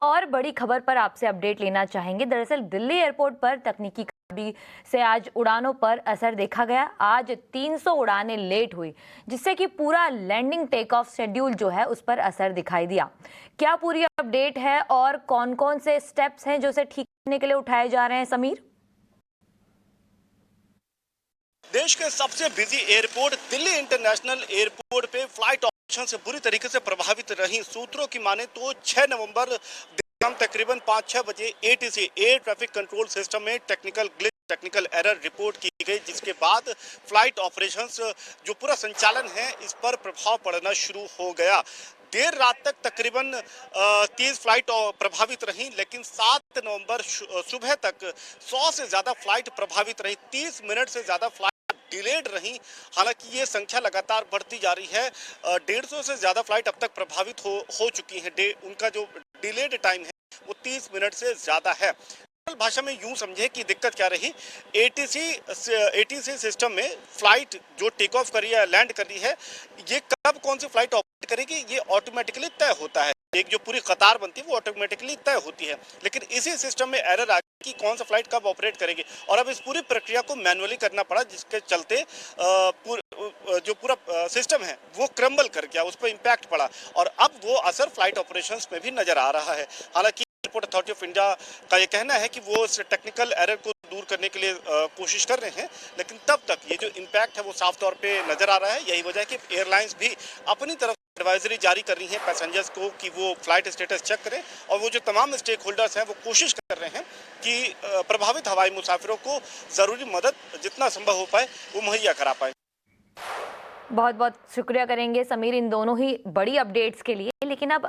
और बड़ी खबर पर आपसे अपडेट लेना चाहेंगे। दरअसल दिल्ली एयरपोर्ट पर तकनीकी खराबी से आज उड़ानों पर असर देखा गया। आज 300 उड़ानें लेट हुई, जिससे कि पूरा लैंडिंग टेक ऑफ शेड्यूल जो है उस पर असर दिखाई दिया। क्या पूरी अपडेट है और कौन कौन से स्टेप्स हैं जो इसे ठीक करने के लिए उठाए जा रहे हैं, समीर? देश के सबसे busy airport Delhi international airport पे फ्लाइट ऑपरेशन से बुरी तरीके से प्रभावित रही। सूत्रों की माने तो 6 नवंबर शाम तकरीबन 5-6 बजे ATC air traffic control system में टेक्निकल एरर रिपोर्ट की गई, जिसके बाद फ्लाइट ऑपरेशंस जो पूरा संचालन है इस पर प्रभाव पड़ना शुरू हो गया। देर रात तक तकरीबन 30 फ्लाइट प्रभावित रही, लेकिन 7 नवंबर सुबह तक 100 से ज्यादा फ्लाइट प्रभावित रही। 30 मिनट से ज्यादा फ्लाइट डिलेड रही। हालांकि ये संख्या लगातार बढ़ती जा रही है। 150 से ज्यादा फ्लाइट अब तक प्रभावित हो चुकी है। उनका जो डिलेड टाइम है वो 30 मिनट से ज्यादा है। भाषा में यूं समझे कि दिक्कत क्या रही। एटीसी सिस्टम में फ्लाइट जो टेक ऑफ करी है, लैंड कर रही है, ये कब कौन सी फ्लाइट ऑपरेट करेगी ये ऑटोमेटिकली तय होता है। एक जो पूरी कतार बनती है वो ऑटोमेटिकली तय होती है, लेकिन इसी सिस्टम में एरर आ गई कि कौन सा फ्लाइट कब ऑपरेट करेगी, और अब इस पूरी प्रक्रिया को मैनुअली करना पड़ा, जिसके चलते जो पूरा सिस्टम है वो क्रम्बल कर गया, उस पर इम्पैक्ट पड़ा, और अब वो असर फ्लाइट ऑपरेशंस में भी नजर आ रहा है। हालांकि एयरपोर्ट अथॉरिटी ऑफ इंडिया का ये कहना है कि वो इस टेक्निकल एरर को दूर करने के लिए कोशिश कर रहे हैं, लेकिन तब तक ये जो इम्पैक्ट है वो साफ तौर पे नजर आ रहा है। यही वजह है कि एयरलाइंस भी अपनी तरफ एडवाइजरी जारी कर रही है पैसेंजर्स को कि वो फ्लाइट स्टेटस चेक करें, और वो जो तमाम स्टेक होल्डर्स हैं वो कोशिश कर रहे हैं कि प्रभावित हवाई मुसाफिरों को जरूरी मदद जितना संभव हो पाए वो मुहैया करा पाए। बहुत बहुत शुक्रिया करेंगे समीर इन दोनों ही बड़ी अपडेट्स के लिए। लेकिन अब